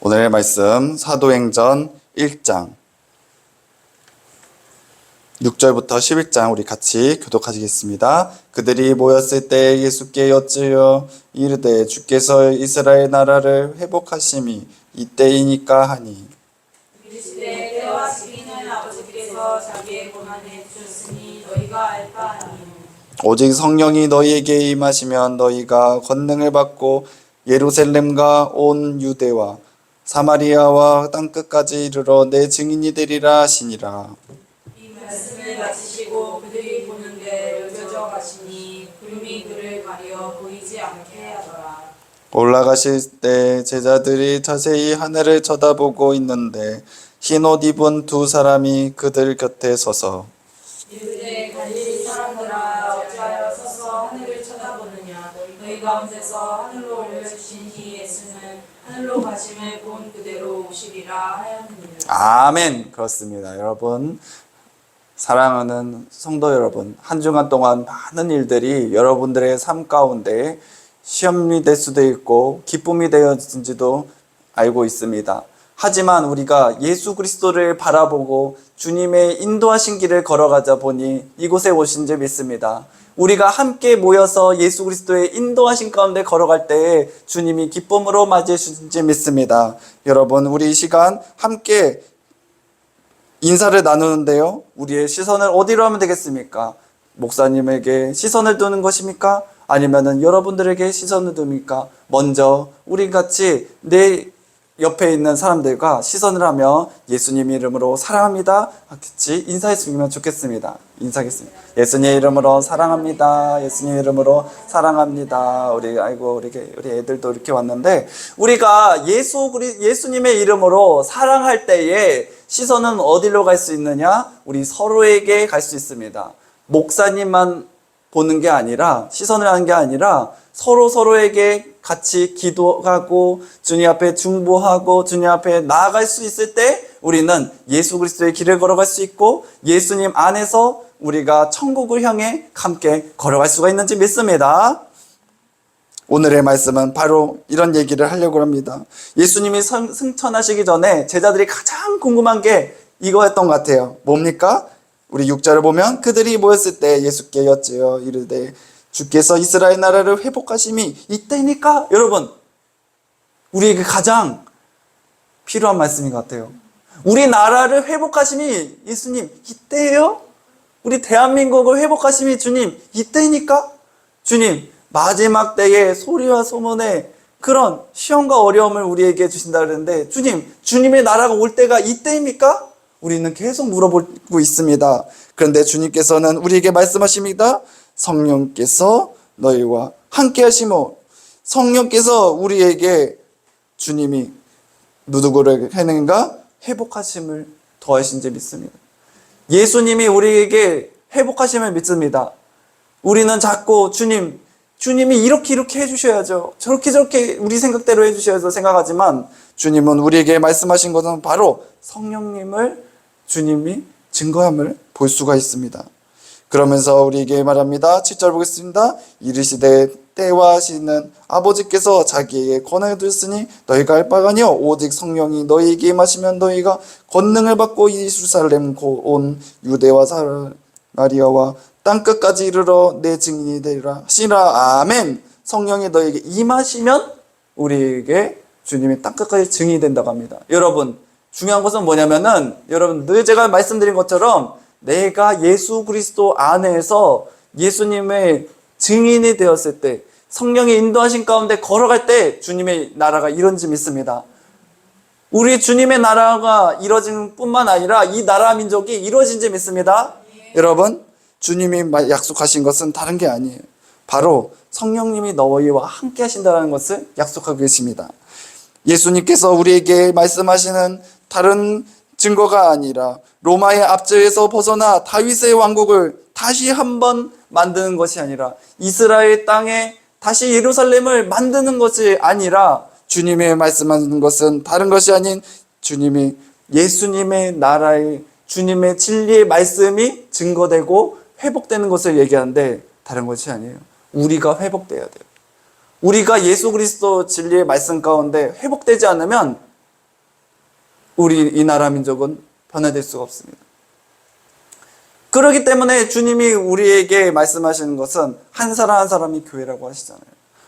오늘의 말씀 사도행전 1장 6절부터 11장 우리 같이 교독하시겠습니다. 그들이 모였을 때 예수께 여쭈어 이르되 주께서 이스라엘 나라를 회복하심이 이때이니까 하니 이르시되 때와 시기는 아버지께서 자기의 권한에 주셨으니 너희가 알 바 아니니 오직 성령이 너희에게 임하시면 너희가 권능을 받고 예루살렘과 온 유대와 사마리아와 땅끝까지 이르러 내 증인이 되리라 하시니라. 이 말씀을 마치시고 그들이 보는데 여겨져 가시니 구름이 그를 가려 보이지 않게 하더라. 올라가실 때 제자들이 자세히 하늘을 쳐다보고 있는데 흰 옷 입은 두 사람이 그들 곁에 서서 이르되 갈릴리 사람들아 어찌하여 서서 하늘을 쳐다보느냐 너희 가운데서 하늘로 올려주신 이 예수는 하늘로 가심을 본 그대로 오시리라 하였느니라. 아멘. 그렇습니다. 여러분, 사랑하는 성도 여러분, 한 주간 동안 많은 일들이 여러분들의 삶 가운데 시험이 될 수도 있고 기쁨이 되었는지도 알고 있습니다. 하지만 우리가 예수 그리스도를 바라보고 주님의 인도하신 길을 걸어가자 보니 이곳에 오신 줄 믿습니다. 우리가 함께 모여서 예수 그리스도의 인도하신 가운데 걸어갈 때에 주님이 기쁨으로 맞이해 주신 줄 믿습니다. 여러분, 우리 이 시간 함께 인사를 나누는데요, 우리의 시선을 어디로 하면 되겠습니까? 목사님에게 시선을 두는 것입니까? 아니면은 여러분들에게 시선을 둡니까? 먼저 우리 같이 내 옆에 있는 사람들과 시선을 하며 예수님 이름으로 사랑합니다 같이 인사했으면 좋겠습니다. 인사하겠습니다. 예수님 이름으로 사랑합니다. 예수님 이름으로 사랑합니다. 우리 애들도 이렇게 왔는데, 우리가 예수님의 이름으로 사랑할 때에 시선은 어디로 갈 수 있느냐? 우리 서로에게 갈 수 있습니다. 목사님만 보는 게 아니라, 시선을 하는 게 아니라 서로에게 같이 기도하고 주님 앞에 중보하고 주님 앞에 나아갈 수 있을 때 우리는 예수 그리스도의 길을 걸어갈 수 있고 예수님 안에서 우리가 천국을 향해 함께 걸어갈 수가 있는지 믿습니다. 오늘의 말씀은 바로 이런 얘기를 하려고 합니다. 예수님이 승천하시기 전에 제자들이 가장 궁금한 게 이거였던 것 같아요. 뭡니까? 우리 6절을 보면 그들이 모였을 때 예수께 여쭈어 이르되 주께서 이스라엘 나라를 회복하심이 이때니까. 여러분, 우리에게 가장 필요한 말씀인 것 같아요. 우리 나라를 회복하심이 예수님 이때예요? 우리 대한민국을 회복하심이 주님 이때니까? 주님, 마지막 때에 소리와 소문에 그런 시험과 어려움을 우리에게 주신다 그랬는데 주님의 나라가 올 때가 이때입니까? 우리는 계속 물어보고 있습니다. 그런데 주님께서는 우리에게 말씀하십니다. 성령께서 너희와 함께 하시며, 성령께서 우리에게 주님이 누구를 하는가? 회복하심을 더하신 줄 믿습니다. 예수님이 우리에게 회복하심을 믿습니다. 우리는 자꾸 주님이 이렇게 해주셔야죠, 저렇게 우리 생각대로 해주셔야죠 생각하지만, 주님은 우리에게 말씀하신 것은 바로 성령님을 주님이 증거함을 볼 수가 있습니다. 그러면서 우리에게 말합니다. 7절 보겠습니다. 이르시되 때와 시는 아버지께서 자기에게 권한을 두셨으니 너희가 알 바가 아니요 오직 성령이 너희에게 임하시면 너희가 권능을 받고 예루살렘 온 유대와 사마리아와 땅끝까지 이르러 내 증인이 되리라 하시라. 아멘. 성령이 너희에게 임하시면 우리에게 주님이 땅끝까지 증인이 된다고 합니다. 여러분, 중요한 것은 뭐냐면은, 여러분, 늘 제가 말씀드린 것처럼 내가 예수 그리스도 안에서 예수님의 증인이 되었을 때, 성령의 인도하신 가운데 걸어갈 때 주님의 나라가 이런지 믿습니다. 우리 주님의 나라가 이루어진 뿐만 아니라 이 나라 민족이 이루어진지 믿습니다. 여러분, 주님이 약속하신 것은 다른 게 아니에요. 바로 성령님이 너희와 함께 하신다는 것을 약속하고 계십니다. 예수님께서 우리에게 말씀하시는 다른 증거가 아니라 로마의 압제에서 벗어나 다윗의 왕국을 다시 한번 만드는 것이 아니라 이스라엘 땅에 다시 예루살렘을 만드는 것이 아니라 주님의 말씀하는 것은 다른 것이 아닌 주님이 예수님의 나라의 주님의 진리의 말씀이 증거되고 회복되는 것을 얘기하는데 다른 것이 아니에요. 우리가 회복돼야 돼요. 우리가 예수 그리스도 진리의 말씀 가운데 회복되지 않으면 우리 이 나라 민족은 변화될 수가 없습니다. 그렇기 때문에 주님이 우리에게 말씀하시는 것은 한 사람 한 사람이 교회라고 하시잖아요.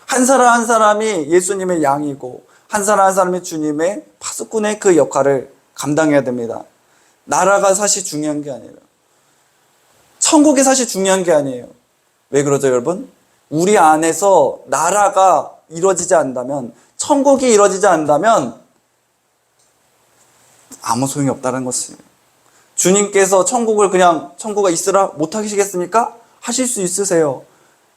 한 사람 한 사람이 예수님의 양이고 한 사람 한 사람이 주님의 파수꾼의 그 역할을 감당해야 됩니다. 나라가 사실 중요한 게 아니라 천국이 사실 중요한 게 아니에요. 왜 그러죠, 여러분? 우리 안에서 나라가 이루어지지 않는다면, 천국이 이루어지지 않는다면 아무 소용이 없다는 것이에요. 주님께서 천국을 그냥 천국가 있으라 못하시겠습니까? 하실 수 있으세요.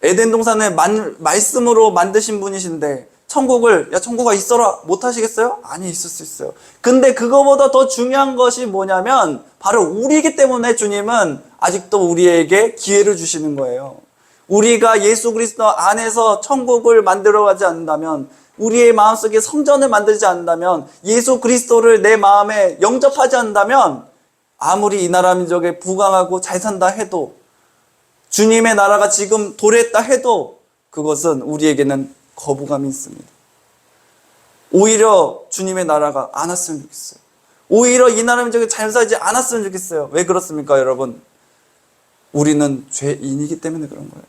에덴 동산을 말씀으로 만드신 분이신데 천국을 야 천국가 있어라 못하시겠어요? 아니, 있을 수 있어요. 근데 그거보다 더 중요한 것이 뭐냐면 바로 우리이기 때문에 주님은 아직도 우리에게 기회를 주시는 거예요. 우리가 예수 그리스도 안에서 천국을 만들어가지 않는다면, 우리의 마음속에 성전을 만들지 않는다면, 예수 그리스도를 내 마음에 영접하지 않는다면 아무리 이 나라 민족에 부강하고 잘 산다 해도, 주님의 나라가 지금 도래했다 해도 그것은 우리에게는 거부감이 있습니다. 오히려 주님의 나라가 안 왔으면 좋겠어요. 오히려 이 나라 민족이 잘 살지 않았으면 좋겠어요. 왜 그렇습니까, 여러분? 우리는 죄인이기 때문에 그런 거예요.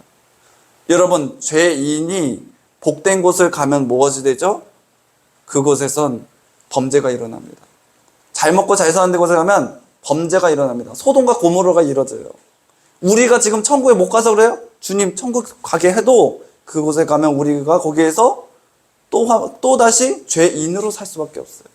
여러분, 죄인이 복된 곳을 가면 무엇이 되죠? 그곳에선 범죄가 일어납니다. 잘 먹고 잘 사는 곳에 가면 범죄가 일어납니다. 소돔과 고모라가 이루어져요. 우리가 지금 천국에 못 가서 그래요? 주님 천국 가게 해도 그곳에 가면 우리가 거기에서 또다시 죄인으로 살 수밖에 없어요.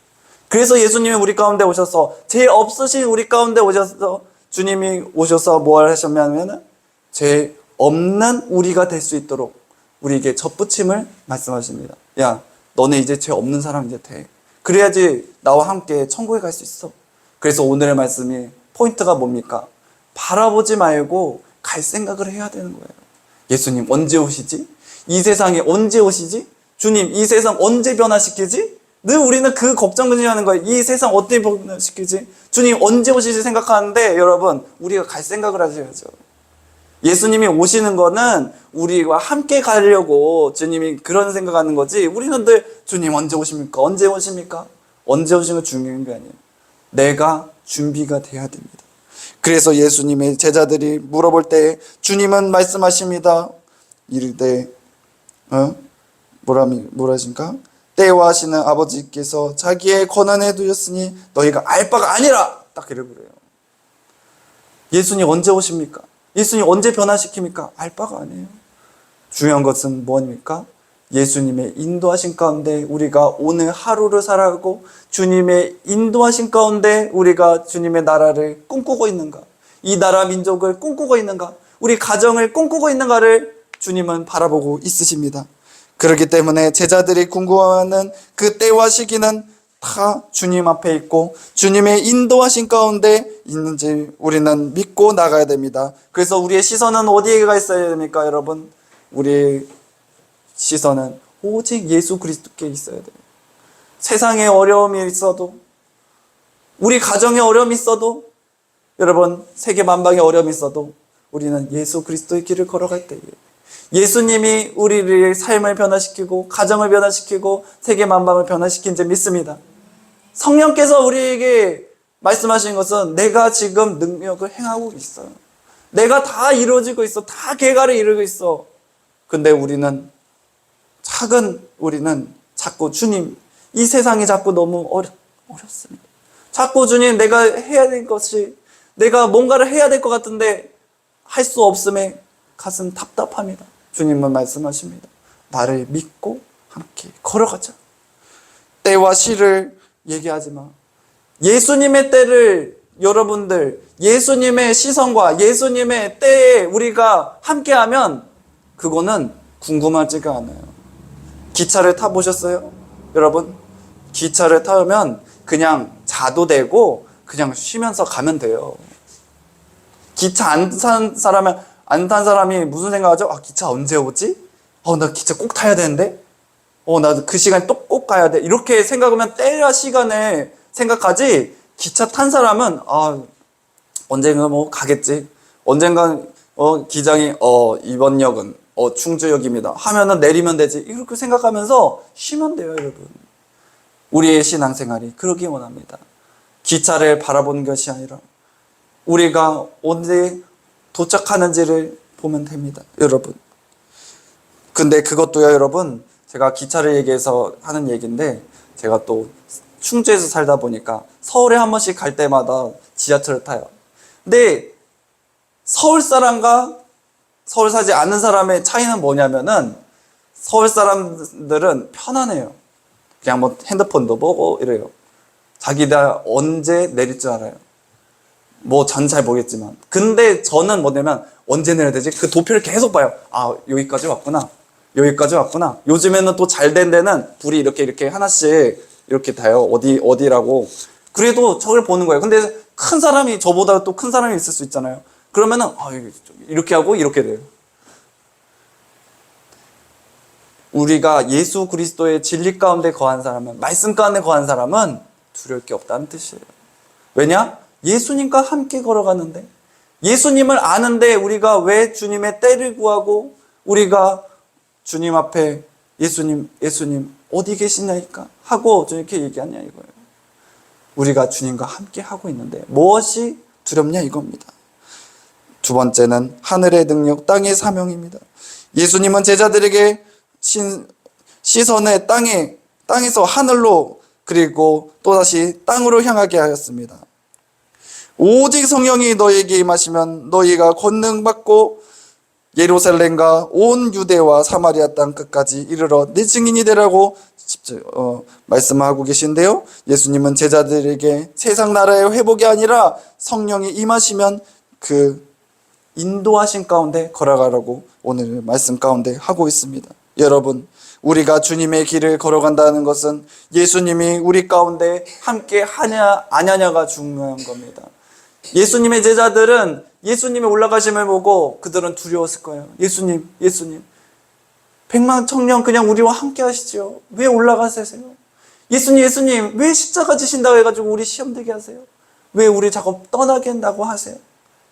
그래서 예수님이 우리 가운데 오셔서, 죄 없으신 우리 가운데 오셔서, 주님이 오셔서 뭘 하셨냐면 죄 없는 우리가 될 수 있도록 우리에게 접붙임을 말씀하십니다. 야, 너네 이제 죄 없는 사람 이제 돼. 그래야지 나와 함께 천국에 갈 수 있어. 그래서 오늘의 말씀이 포인트가 뭡니까? 바라보지 말고 갈 생각을 해야 되는 거예요. 예수님 언제 오시지? 이 세상에 언제 오시지? 주님 이 세상 언제 변화시키지? 늘 우리는 그 걱정을 하는 거예요. 이 세상 어떻게 변화시키지? 주님 언제 오시지 생각하는데, 여러분 우리가 갈 생각을 하셔야죠. 예수님이 오시는 거는 우리와 함께 가려고 주님이 그런 생각하는 거지, 우리는 늘 주님 언제 오십니까? 언제 오십니까? 언제 오시는 거 중요한 게 아니에요. 내가 준비가 돼야 됩니다. 그래서 예수님의 제자들이 물어볼 때 주님은 말씀하십니다. 이르되 뭐라십니까? 때와 하시는 아버지께서 자기의 권한에 두셨으니 너희가 알 바가 아니라, 딱 이래 그래요. 예수님 언제 오십니까? 예수님 언제 변화시킵니까? 알 바가 아니에요. 중요한 것은 뭐입니까? 예수님의 인도하신 가운데 우리가 오늘 하루를 살아가고, 주님의 인도하신 가운데 우리가 주님의 나라를 꿈꾸고 있는가, 이 나라 민족을 꿈꾸고 있는가, 우리 가정을 꿈꾸고 있는가를 주님은 바라보고 있으십니다. 그렇기 때문에 제자들이 궁금해하는 그 때와 시기는 다 주님 앞에 있고 주님의 인도하신 가운데 있는지 우리는 믿고 나가야 됩니다. 그래서 우리의 시선은 어디에 가 있어야 됩니까, 여러분? 우리의 시선은 오직 예수 그리스도께 있어야 돼요. 세상에 어려움이 있어도, 우리 가정에 어려움이 있어도, 여러분 세계 만방에 어려움이 있어도 우리는 예수 그리스도의 길을 걸어갈 때에 예수님이 우리의 삶을 변화시키고 가정을 변화시키고 세계 만방을 변화시킨 줄 믿습니다. 성령께서 우리에게 말씀하신 것은 내가 지금 능력을 행하고 있어요. 내가 다 이루어지고 있어. 다 계가를 이루고 있어. 근데 우리는 자꾸 주님, 이 세상이 자꾸 너무 어렵습니다. 자꾸 주님, 내가 해야 될 것이, 내가 뭔가를 해야 될 것 같은데 할 수 없음에 가슴 답답합니다. 주님은 말씀하십니다. 나를 믿고 함께 걸어가자. 때와 시를 얘기하지 마. 예수님의 때를, 여러분들 예수님의 시선과 예수님의 때에 우리가 함께하면 그거는 궁금하지가 않아요. 기차를 타보셨어요? 여러분, 기차를 타면 그냥 자도 되고 그냥 쉬면서 가면 돼요. 기차 안 탄 사람이 무슨 생각하죠? 아, 기차 언제 오지? 나 기차 꼭 타야 되는데? 나 그 시간에 또 꼭 가야 돼. 이렇게 생각하면 때와 시간을 생각하지, 기차 탄 사람은 언젠가 뭐 가겠지. 언젠간 기장이 이번 역은 충주역입니다 하면은 내리면 되지. 이렇게 생각하면서 쉬면 돼요, 여러분. 우리의 신앙생활이 그러기 원합니다. 기차를 바라보는 것이 아니라 우리가 언제 도착하는지를 보면 됩니다, 여러분. 근데 그것도요, 여러분, 제가 기차를 얘기해서 하는 얘기인데, 제가 또 충주에서 살다 보니까 서울에 한 번씩 갈 때마다 지하철을 타요. 근데 서울 사람과 서울 사지 않는 사람의 차이는 뭐냐면은, 서울 사람들은 편안해요. 그냥 뭐 핸드폰도 보고 이래요. 자기들 언제 내릴 줄 알아요. 뭐 전 잘 모르겠지만. 근데 저는 뭐냐면 언제 내려야 되지? 그 도표를 계속 봐요. 아, 여기까지 왔구나. 여기까지 왔구나. 요즘에는 또 잘 된 데는 불이 이렇게 하나씩 이렇게 다요. 어디라고. 그래도 저걸 보는 거예요. 근데 큰 사람이, 저보다 또 큰 사람이 있을 수 있잖아요. 그러면은 이렇게 하고 이렇게 돼요. 우리가 예수 그리스도의 진리 가운데 거한 사람은, 말씀 가운데 거한 사람은 두려울 게 없다는 뜻이에요. 왜냐? 예수님과 함께 걸어가는데, 예수님을 아는데 우리가 왜 주님의 때를 구하고 우리가 주님 앞에 예수님 어디 계시냐니까 하고 이렇게 얘기하냐 이거예요. 우리가 주님과 함께 하고 있는데 무엇이 두렵냐 이겁니다. 두 번째는 하늘의 능력, 땅의 사명입니다. 예수님은 제자들에게 시선을 땅에서 하늘로, 그리고 또다시 땅으로 향하게 하였습니다. 오직 성령이 너희에게 임하시면 너희가 권능 받고 예루살렘과 온 유대와 사마리아 땅 끝까지 이르러 내 증인이 되라고 말씀하고 계신데요. 예수님은 제자들에게 세상 나라의 회복이 아니라 성령이 임하시면 그 인도하신 가운데 걸어가라고 오늘 말씀 가운데 하고 있습니다. 여러분, 우리가 주님의 길을 걸어간다는 것은 예수님이 우리 가운데 함께 하냐 안 하냐가 중요한 겁니다. 예수님의 제자들은 예수님의 올라가심을 보고 그들은 두려웠을 거예요. 예수님 100만 청년 그냥 우리와 함께 하시죠. 왜 올라가세요? 예수님 왜 십자가 지신다고 해가지고 우리 시험 되게 하세요? 왜 우리 작업 떠나게 한다고 하세요?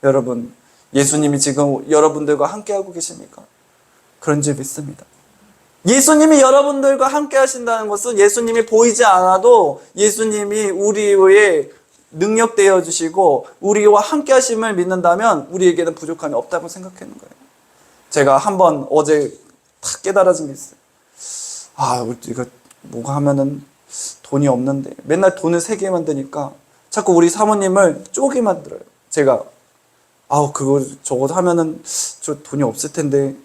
여러분, 예수님이 지금 여러분들과 함께 하고 계십니까? 그런 줄 믿습니다. 예수님이 여러분들과 함께 하신다는 것은 예수님이 보이지 않아도 예수님이 우리의 능력 되어 주시고 우리와 함께 하심을 믿는다면 우리에게는 부족함이 없다고 생각하는 거예요. 제가 한번 어제 탁 깨달아진 게 있어요. 우리가 뭐가 하면은 돈이 없는데 맨날 돈을 3개 만드니까 자꾸 우리 사모님을 쪼개 만들어요. 제가 저거 하면은 저 돈이 없을 텐데,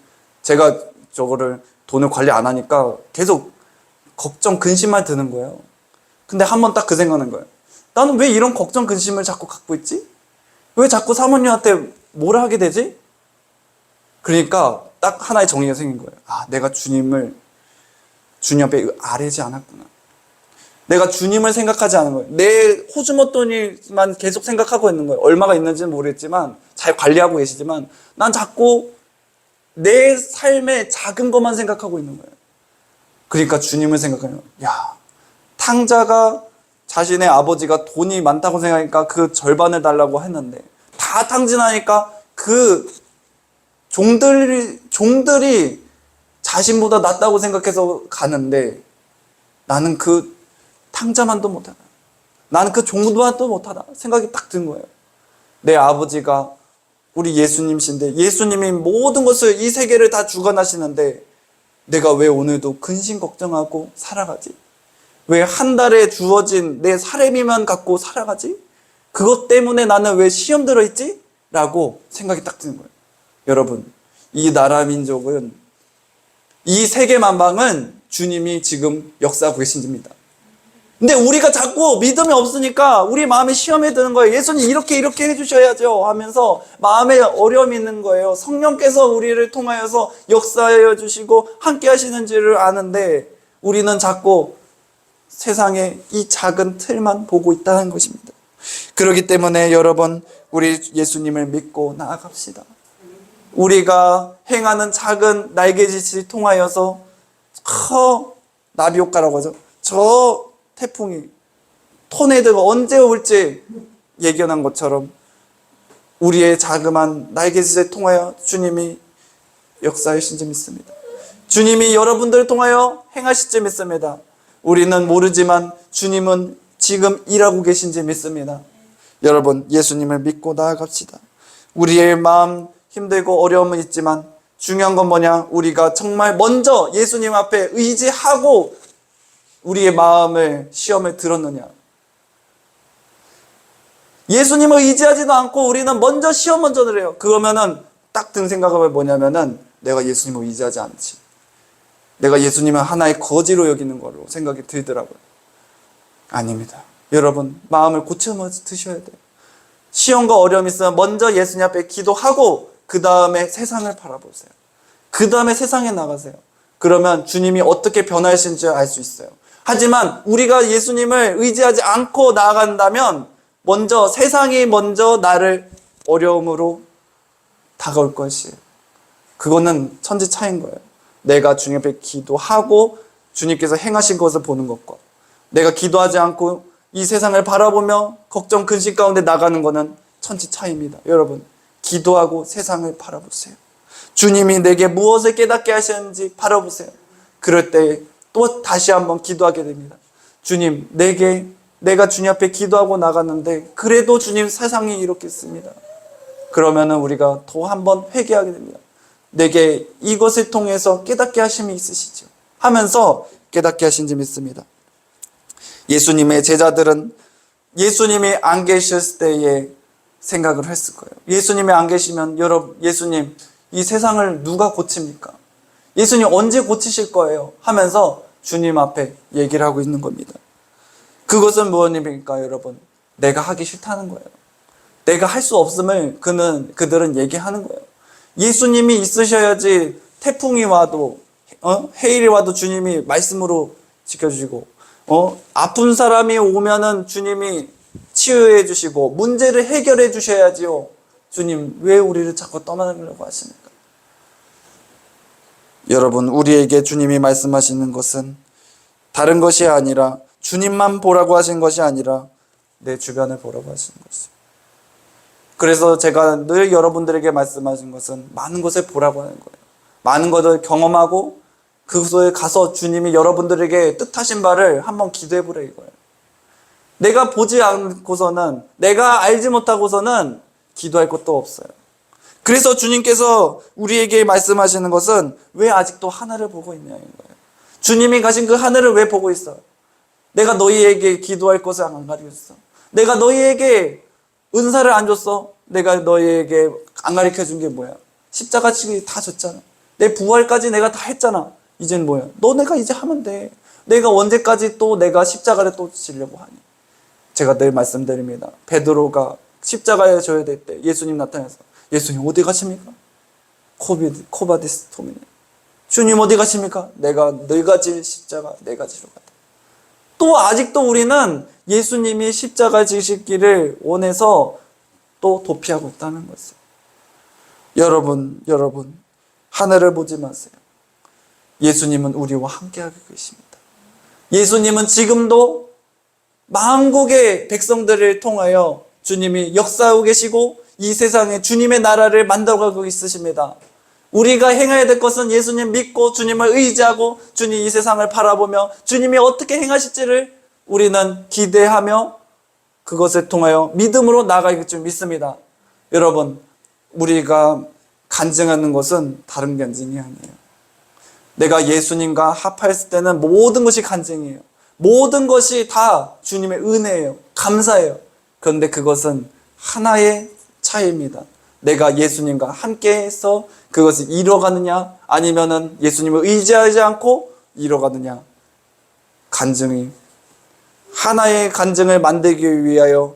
제가 저거를 돈을 관리 안 하니까 계속 걱정, 근심만 드는 거예요. 근데 한번 딱 그 생각하는 거예요. 나는 왜 이런 걱정, 근심을 자꾸 갖고 있지? 왜 자꾸 사모님한테 뭐라 하게 되지? 그러니까 딱 하나의 정의가 생긴 거예요. 내가 주님 앞에 아뢰지 않았구나. 내가 주님을 생각하지 않은 거예요. 내 호주머니만 계속 생각하고 있는 거예요. 얼마가 있는지는 모르겠지만, 잘 관리하고 계시지만, 난 자꾸 내 삶의 작은 것만 생각하고 있는 거예요. 그러니까 주님을 생각하면, 탕자가 자신의 아버지가 돈이 많다고 생각하니까 그 절반을 달라고 했는데, 다 탕진하니까 그 종들이 자신보다 낫다고 생각해서 가는데, 나는 그 탕자만도 못하다, 나는 그 종만도 못하다 생각이 딱 든 거예요. 내 아버지가 우리 예수님이신데, 예수님이 모든 것을, 이 세계를 다 주관하시는데 내가 왜 오늘도 근심 걱정하고 살아가지? 왜 한 달에 주어진 내 사례비만 갖고 살아가지? 그것 때문에 나는 왜 시험 들어있지? 라고 생각이 딱 드는 거예요. 여러분, 이 나라 민족은, 이 세계 만방은 주님이 지금 역사하고 계신입니다. 근데 우리가 자꾸 믿음이 없으니까 우리 마음에 시험에 드는 거예요. 예수님 이렇게 해주셔야죠 하면서 마음에 어려움이 있는 거예요. 성령께서 우리를 통하여서 역사하여 주시고 함께 하시는 줄을 아는데 우리는 자꾸 세상의 이 작은 틀만 보고 있다는 것입니다. 그렇기 때문에 여러분, 우리 예수님을 믿고 나아갑시다. 우리가 행하는 작은 날개짓을 통하여서 나비효과라고 하죠. 저 태풍이, 토네이도가 언제 올지 예견한 것처럼 우리의 자그마한 날개짓을 통하여 주님이 역사하실 줄 믿습니다. 주님이 여러분들을 통하여 행하실 줄 믿습니다. 우리는 모르지만 주님은 지금 일하고 계신지 믿습니다. 여러분, 예수님을 믿고 나아갑시다. 우리의 마음 힘들고 어려움은 있지만 중요한 건 뭐냐? 우리가 정말 먼저 예수님 앞에 의지하고 우리의 마음을 시험에 들었느냐? 예수님을 의지하지도 않고 우리는 먼저 시험 먼저를 해요. 그러면은 딱 든 생각은 뭐냐면은 내가 예수님을 의지하지 않지. 내가 예수님을 하나의 거지로 여기는 거로 생각이 들더라고요. 아닙니다. 여러분, 마음을 고쳐서 드셔야 돼요. 시험과 어려움이 있으면 먼저 예수님 앞에 기도하고 그 다음에 세상을 바라보세요. 그 다음에 세상에 나가세요. 그러면 주님이 어떻게 변화하시는지 알 수 있어요. 하지만 우리가 예수님을 의지하지 않고 나아간다면 먼저 세상이 먼저 나를 어려움으로 다가올 것이에요. 그거는 천지 차이인 거예요. 내가 주님 앞에 기도하고 주님께서 행하신 것을 보는 것과 내가 기도하지 않고 이 세상을 바라보며 걱정 근심 가운데 나가는 것은 천지 차이입니다. 여러분, 기도하고 세상을 바라보세요. 주님이 내게 무엇을 깨닫게 하셨는지 바라보세요. 그럴 때 또 다시 한번 기도하게 됩니다. 주님, 내가 주님 앞에 기도하고 나갔는데 그래도 주님 세상이 이렇게 있습니다. 그러면은 우리가 또 한번 회개하게 됩니다. 내게 이것을 통해서 깨닫게 하심이 있으시죠 하면서 깨닫게 하신지 믿습니다. 예수님의 제자들은 예수님이 안 계셨을 때에 생각을 했을 거예요. 예수님이 안 계시면 여러분, 예수님 이 세상을 누가 고칩니까? 예수님 언제 고치실 거예요? 하면서 주님 앞에 얘기를 하고 있는 겁니다. 그것은 무엇입니까, 여러분? 내가 하기 싫다는 거예요. 내가 할 수 없음을 그들은 얘기하는 거예요. 예수님이 있으셔야지 태풍이 와도 해일이 와도 주님이 말씀으로 지켜주시고 아픈 사람이 오면은 주님이 치유해 주시고 문제를 해결해 주셔야지요. 주님 왜 우리를 자꾸 떠나려고 하십니까? 여러분, 우리에게 주님이 말씀하시는 것은 다른 것이 아니라 주님만 보라고 하신 것이 아니라 내 주변을 보라고 하시는 것이에요. 그래서 제가 늘 여러분들에게 말씀하신 것은 많은 것을 보라고 하는 거예요. 많은 것을 경험하고 그곳에 가서 주님이 여러분들에게 뜻하신 바를 한번 기도해 보라 이거예요. 내가 보지 않고서는, 내가 알지 못하고서는 기도할 것도 없어요. 그래서 주님께서 우리에게 말씀하시는 것은 왜 아직도 하늘을 보고 있냐는 거예요. 주님이 가신 그 하늘을 왜 보고 있어? 내가 너희에게 기도할 것을 안 가르쳤어. 내가 너희에게 은사를 안 줬어. 내가 너희에게 안 가르쳐준 게 뭐야? 십자가 지기 다 줬잖아. 내 부활까지 내가 다 했잖아. 이젠 뭐야? 너네가 이제 하면 돼. 내가 언제까지 또 내가 십자가를 또 지려고 하니? 제가 늘 말씀드립니다. 베드로가 십자가에 져야 될 때 예수님 나타나서 예수님 어디 가십니까? 코바디스토미네. 주님 어디 가십니까? 너희가 질 십자가 내가 지러 갔다. 또 아직도 우리는 예수님이 십자가 지시기를 원해서 또 도피하고 있다는 것이에요. 여러분 하늘을 보지 마세요. 예수님은 우리와 함께하고 계십니다. 예수님은 지금도 만국의 백성들을 통하여 주님이 역사하고 계시고 이 세상에 주님의 나라를 만들어가고 있으십니다. 우리가 행해야 될 것은 예수님 믿고 주님을 의지하고 주님 이 세상을 바라보며 주님이 어떻게 행하실지를 우리는 기대하며 그것을 통하여 믿음으로 나아갈 줄 믿습니다. 여러분, 우리가 간증하는 것은 다른 간증이 아니에요. 내가 예수님과 합하였을 때는 모든 것이 간증이에요. 모든 것이 다 주님의 은혜예요. 감사해요. 그런데 그것은 하나의 차이입니다. 내가 예수님과 함께해서 그것을 이뤄가느냐 아니면은 예수님을 의지하지 않고 이뤄가느냐. 간증이 하나의 간증을 만들기 위하여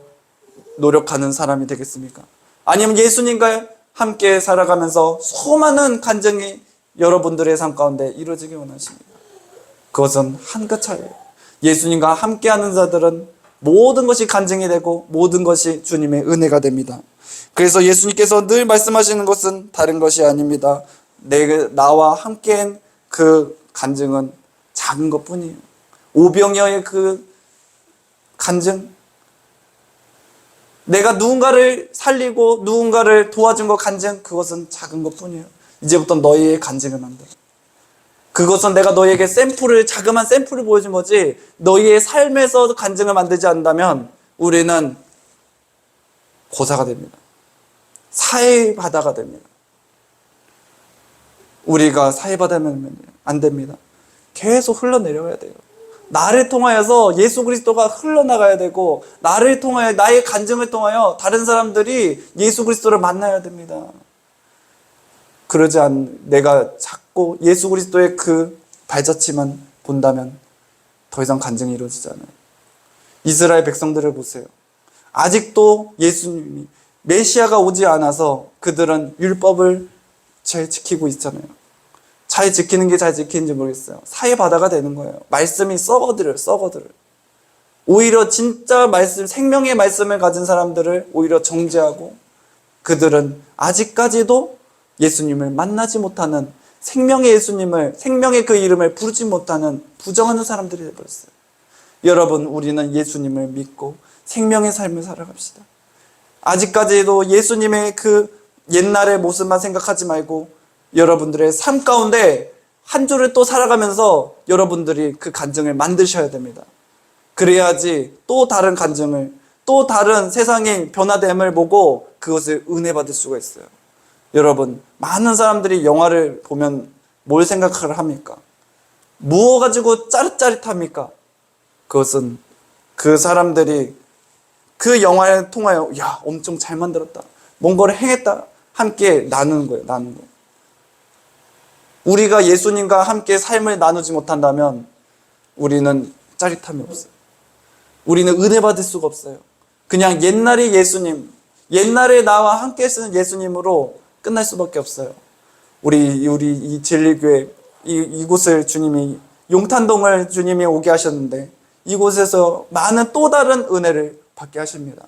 노력하는 사람이 되겠습니까? 아니면 예수님과 함께 살아가면서 수많은 간증이 여러분들의 삶 가운데 이루어지기 원하십니다. 그것은 한 끗 차이예요. 예수님과 함께하는 자들은 모든 것이 간증이 되고 모든 것이 주님의 은혜가 됩니다. 그래서 예수님께서 늘 말씀하시는 것은 다른 것이 아닙니다. 나와 함께한 그 간증은 작은 것뿐이에요. 오병이어의 그 간증, 내가 누군가를 살리고 누군가를 도와준 것 간증, 그것은 작은 것뿐이에요. 이제부터 너희의 간증을 만들어. 그것은 내가 너희에게 자그마한 샘플을 보여준 거지, 너희의 삶에서 간증을 만들지 않는다면 우리는 고사가 됩니다. 사회바다가 됩니다. 우리가 사회바다면 안 됩니다. 계속 흘러내려가야 돼요. 나를 통하여서 예수 그리스도가 흘러나가야 되고, 나를 통하여, 나의 간증을 통하여 다른 사람들이 예수 그리스도를 만나야 됩니다. 내가 자꾸 예수 그리스도의 그 발자취만 본다면 더 이상 간증이 이루어지지 않아요. 이스라엘 백성들을 보세요. 아직도 예수님이 메시아가 오지 않아서 그들은 율법을 잘 지키고 있잖아요. 잘 지키는 게 잘 지키는지 모르겠어요. 사회바다가 되는 거예요. 말씀이 썩어들어요. 오히려 진짜 말씀, 생명의 말씀을 가진 사람들을 오히려 정죄하고, 그들은 아직까지도 예수님을 만나지 못하는, 생명의 예수님을, 생명의 그 이름을 부르지 못하는 부정하는 사람들이 되어버렸어요. 여러분, 우리는 예수님을 믿고 생명의 삶을 살아갑시다. 아직까지도 예수님의 그 옛날의 모습만 생각하지 말고 여러분들의 삶 가운데 한 주를 또 살아가면서 여러분들이 그 간증을 만드셔야 됩니다. 그래야지 또 다른 간증을, 또 다른 세상의 변화됨을 보고 그것을 은혜 받을 수가 있어요. 여러분, 많은 사람들이 영화를 보면 뭘 생각을 합니까? 무엇 가지고 짜릿짜릿합니까? 그것은 그 사람들이 그 영화를 통하여 야, 엄청 잘 만들었다, 뭔가를 행했다, 함께 나누는 거예요. 우리가 예수님과 함께 삶을 나누지 못한다면 우리는 짜릿함이 없어요. 우리는 은혜 받을 수가 없어요. 그냥 옛날의 예수님, 옛날에 나와 함께 쓰는 예수님으로 끝날 수밖에 없어요. 우리 이 진리교회, 이곳을 주님이, 용탄동을 주님이 오게 하셨는데 이곳에서 많은 또 다른 은혜를 받게 하십니다.